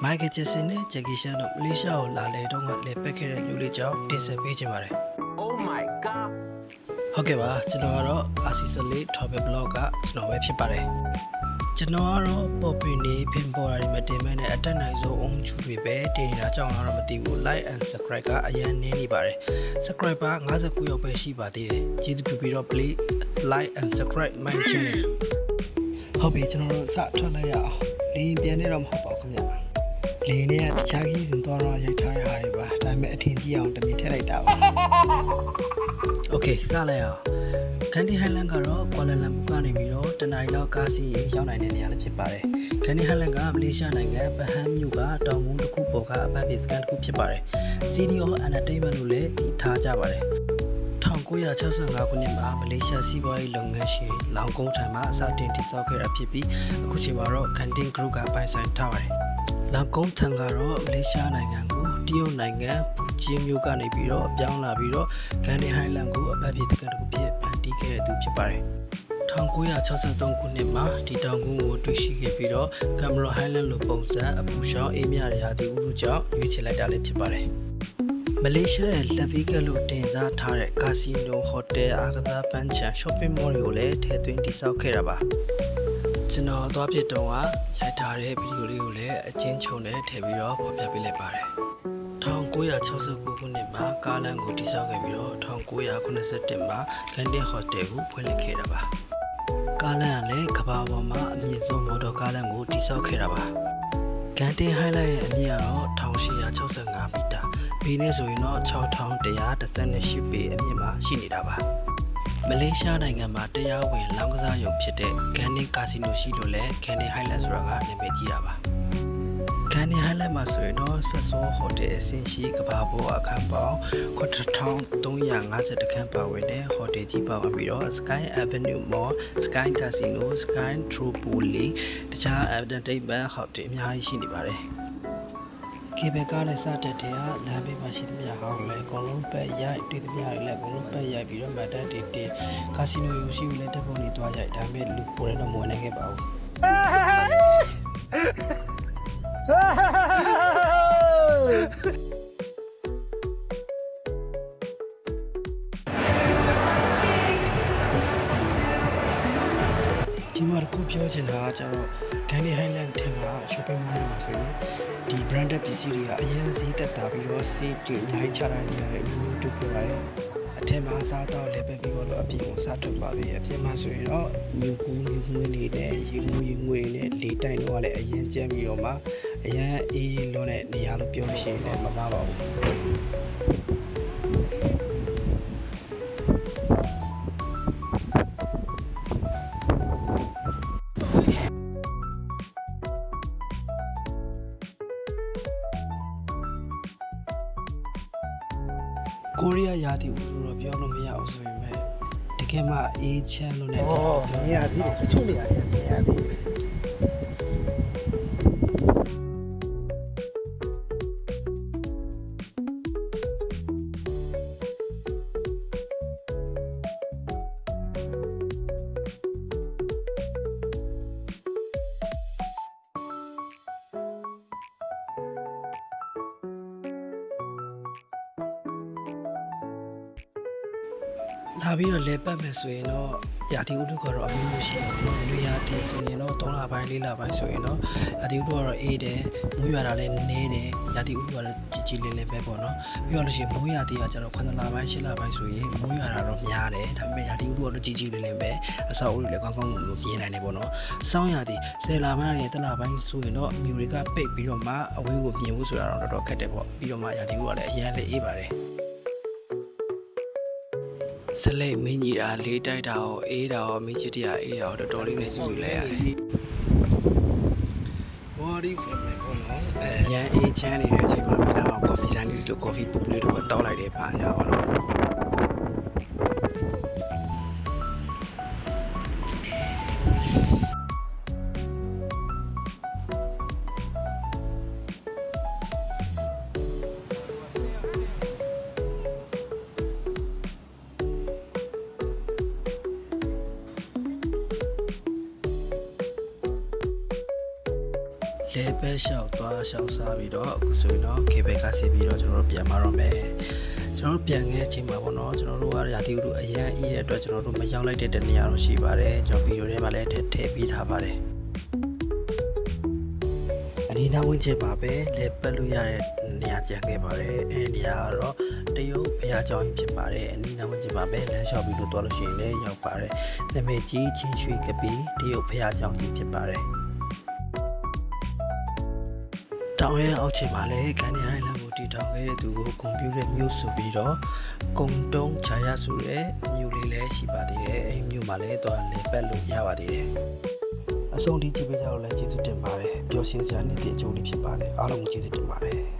မိုက်ကယ်ဂျက်ဆင်နဲ့ဂျက်ကီရှန်တို့မလေးရှားကိုလာလေတော့ကလေပက်ခဲ့တဲ့မျိုးလေးကြောင့်တင်ဆက်ပေးချင်ပါတယ် Oh my god ဟုတ်ကဲ့ပါကျွန်တော်ကတော့ RC 14 Travel Blog ကကျွန်တော်ပဲဖြစ်ပါတယ်ကျွန်တော်ကတော့ပေါ်ပင်နေဖင်ပေါ်ရာတွေမတင်မဲ့နဲ့အတက်နိုင်ဆုံးအုံချူတွေပဲတင်နေတာကြောင့်တော့မသိဘူး Like and Subscribe ကအရင်နင်းနေပါတယ် Subscriber 59ယောက်ပဲရှိပါသေးတယ်ကျေးဇူးပြုပြီးတော့ Please Like and Subscribe my channel ဟုတ်ပြီကျွန်တော်တို့စထွက်လိုက်ရအောင်လင်းပြန်နေတော့မဟုတ်ပါဘူးခင်ဗျလေနဲ့တခြားကြီးစဉ်သွားတော့ရိုက်ထားတဲ့ဟာတွေပါဒါပေမဲ့အထင်ကြီးအောင်တမီထည့်လိုက်တာပါ Okay စလိုက်အောင်ကန်ဒီဟိုင်လန်ကတော့ကွာလာလမ်ပူကနေပြီးတော့တနင်္လာလောက်ကားစီရောက်နိုင်တဲ့နေရာလည်းဖြစ်ပါတယ်ကန်ဒီဟိုင်လန်ကမလေးရှားနိုင်ငံပဟန်းမြို့ကတောင်ကုန်းတစ်ခုပေါ်ကအပတ်ပြည်စကန်တစ်ခုဖြစ်ပါတယ် CDO Entertainment လို့လည်းတည်ထားကြပါတယ်1965ခုနှစ်မှာမလေးရှားစီးပွားရေးလုပ်ငန်းရှင်လောင်ကုန်းထံမှအစတင်တည်ဆောက်ခဲ့တာဖြစ်ပြီးအခုချိန်မှာတော့ Genting Group ကပိုင်ဆိုင်ထားပါတယ်လောင်ကုန်းထံကတော့မလေးရှားနိုင်ငံကိုတရုတ်နိုင်ငံပူကျင်းမြို့ကနေပြီးတော့ပြောင်းလာပြီးတော့ကန်ဒီဟိုင်လန်ကိုအပတ်ပြည်တက္ကသိုလ်ဖြစ်ဖန်တီးခဲ့တဲ့သူဖြစ်ပါတယ်1963ခုနှစ်မှာဒီတောင်ကုန်းကိုတွေ့ရှိခဲ့ပြီးတော့ကမ်မရိုဟိုင်လန်လိုပုံစံအပူရှောင်းအေးမြတဲ့ရာသီဥတုကြောင့်ရွေးချယ်လိုက်တာလည်းဖြစ်ပါတယ်မလေးရှားရဲ့လက်ဗီကလို့တင်စားထားတဲ့ကာစီနိုဟိုတယ်အားကစားပန်းခြံ shopping mall တွေကိုလည်းထည့်သွင်းတည်ဆောက်ခဲ့တာပါကျွန်တော်သွားဖြစ်တော့ရိုက်ထားတဲ့ဗီဒီယိုလေးကိုလည်းအချင်းချုံနဲ့ထည့်ပြီးတော့ဖော်ပြပေးလိုက်ပါတယ်1969ခုနှစ်မှာကားလမ်းကိုတည်ဆောက်ခဲ့ပြီးတော့1981မှာကန်တင်ဟိုတယ်ကိုဖွင့်လှစ်ခဲ့တာပါကားလမ်းကလည်းကမ္ဘာပေါ်မှာအမြင့်ဆုံးမော်တော်ကားလမ်းကိုတည်ဆောက်ခဲ့တာပါကန်တင်ဟိုင်လိုင်းရဲ့အမြင့်ကတော့1865မီတာပေနဲ့ဆိုရင်တော့6118ပေအမြင့်မှာရှိနေတာပါမလေးရှားနိုင်ငံမှာတရားဝင်လောင်းကစားရုံဖြစ်တဲ့ကန်တင်ကာစီနိုရှိလို့လဲကန်တင်ဟိုင်လန်ဆိုတာကနာမည်ကြီးတာပါကန်ဒီဟိုင်လန်မှာဆိုရင်တော့ဆွတ်ဆိုးဟိုတယ်အဆင့်ရှိကဘာပေါ်အခန်းပေါင်း9350ခန်းပါဝင်တဲ့ဟိုတယ်ကြီးပါဝင်ပြီးတော့ Sky Avenue Mall, Sky Casino, Sky Tropoli တခြား entertainment ဟိုတယ်အများကြီးရှိနေပါတယ်ကေဘကားနဲ့စတက်တဲ့ကလမ်းဘေးမှာရှိသမျှဟောင်းလည်းအကုန်လုံးပတ်ရိုက်တွေ့သမျှတွေလည်းအကုန်လုံးပတ်ရိုက်ပြီးတော့မတ်တက်တင်ကာစီနိုရုံရှိဦးလည်းတက်ဖို့နေသွားရိုက်ဒါပေမဲ့လူပေါ်တော့မဝင်နိုင်ခဲ့ပါဘူးဒီမှာခုပြောချင်တာကကျတော့ကန်ဒီဟိုင်လန်ထဲမှာ shopping mall မှာဆိုရင်ဒီ branded ပစ္စည်းတွေကအရင်ဈေးတက်တာပြီးတော့ save တွေအများကြီးချထားနေရတယ်လို့တွေ့ခဲ့ပါတယ်အထက်မှာစားတော့လည်းပဲပြီးတော့အပြင်ကိုစားထွက်ပါပြီအပြင်မှာဆိုရင်တော့မြူကူးမြူငွေနေနဲ့ရေငွေနဲ့လေတိုင်တော့လည်းအရင်ကျမ်းပြီးတော့မှအရင်အေးလွန်းတဲ့နေရာလို့ပြောလို့ရှိရင်လည်းမမှားပါဘူးကိုရီးယားရာသီဥတုတော့ပြောလို့မရအောင်ဆိုရင်မဲ့တကယ်မှအေးချမ်းလို့နဲ့မြင်ရသေးတယ်တချို့နေရာတွေမြင်ရသေးတယ်လာပြီးတော့လဲပတ်မယ်ဆိုရင်တော့ရာသီဥတုကတော့အမျိုးမျိုးရှိတယ်ပေါ့နော်။နွေရာသီဆိုရင်တော့3လပိုင်း4လပိုင်းဆိုရင်တော့ရာသီဥတုကတော့အေးတယ်။မိုးရွာတာလည်းနည်းတယ်။ရာသီဥတုကလည်းကြီးလေးလေးပဲပေါ့နော်။ပြီးတော့လို့ရှိရင်မိုးရာသီကကျတော့9လပိုင်း10လပိုင်းဆိုရင်မိုးရွာတာတော့များတယ်။ဒါပေမဲ့ရာသီဥတုကတော့ကြီးလေးလေးပဲအဆောက်အဦတွေလည်းကောင်းကောင်းလို့ပြင်နိုင်တယ်ပေါ့နော်။ဆောင်းရာသီ10လပိုင်းနဲ့10လပိုင်းဆိုရင်တော့မြူတွေကပိတ်ပြီးတော့မှအဝေးကိုမြင်ဖို့ဆိုတာတော့တော်တော်ခက်တယ်ပေါ့။ပြီးတော့မှရာသီဥတုကလည်းအရင်လေးအေးပါတယ်စလိတ်မင်းကြီးတာလေးတိုက်တာရောအေးတာရောမင်းချစ်တရားအေးတာရောတော်တော်လေးနဲ့စီယူလိုက်ရတယ်။ဘော်ဒီဖက်ပေါ့နော်။ရန်အေးချမ်းနေတဲ့အချိန်မှာမိသားမှာကော်ဖီဆိုင်လေးတို့ကော်ဖီပုတ်လေးတို့တောက်လိုက်တယ်ပါကြပါတော့။လဲ ပဲလျှောက်သွားလျှောက်စားပြီးတော့အခုဆိုရင်တော့ခေဘက်ကစီပြီးတော့ကျွန်တော်တို့ပြန်มาတော့မယ်ကျွန်တော်တို့ပြန်ခဲ့ချိန်မှာပေါ့နော်ကျွန်တော်တို့ကရာသီဥတုအရန်အေးတဲ့အတွက်ကျွန်တော်တို့မရောက်လိုက်တဲ့နေရာတော့ရှိပါတယ်ကျွန်တော်ဗီဒီယိုထဲမှာလည်းထည့်ပေးထားပါတယ်အနီးနားဝန်းကျင်မှာပဲလေပတ်လို့ရတဲ့နေရာကြံခဲ့ပါတယ်အဲဒီနေရာကတော့တရုတ်ဘုရားကျောင်းကြီးဖြစ်ပါတယ်အနီးနားဝန်းကျင်မှာပဲလမ်းလျှောက်ပြီးတော့တွားလို့ရှိရင်လည်းရောက်ပါတယ်နာမည်ကြီးချင်းရွှေကပီတရုတ်ဘုရားကျောင်းကြီးဖြစ်ပါတယ်တောင်ရဲ့အောက်ခြေမှာလည်းကန်နေဟိုင်လန်ကိုတည်ထောင်ခဲ့တဲ့သူကိုကွန်ပျူတာမျိုးဆိုပြီးတော့ကုံတုံးခြာရဆိုတဲ့မြို့လေးလည်းရှိပါသေးတယ်အဲဒီမြို့မှာလည်းတွားလေပတ်လို့ရပါသေးတယ်အဆုံးထိကြည့်ပေးကြတော့လည်းကျေးဇူးတင်ပါတယ်ပျော်ရွှင်စရာနေ့တည်အကျိုးလေးဖြစ်ပါတယ်အားလုံးကိုကျေးဇူးတင်ပါတယ်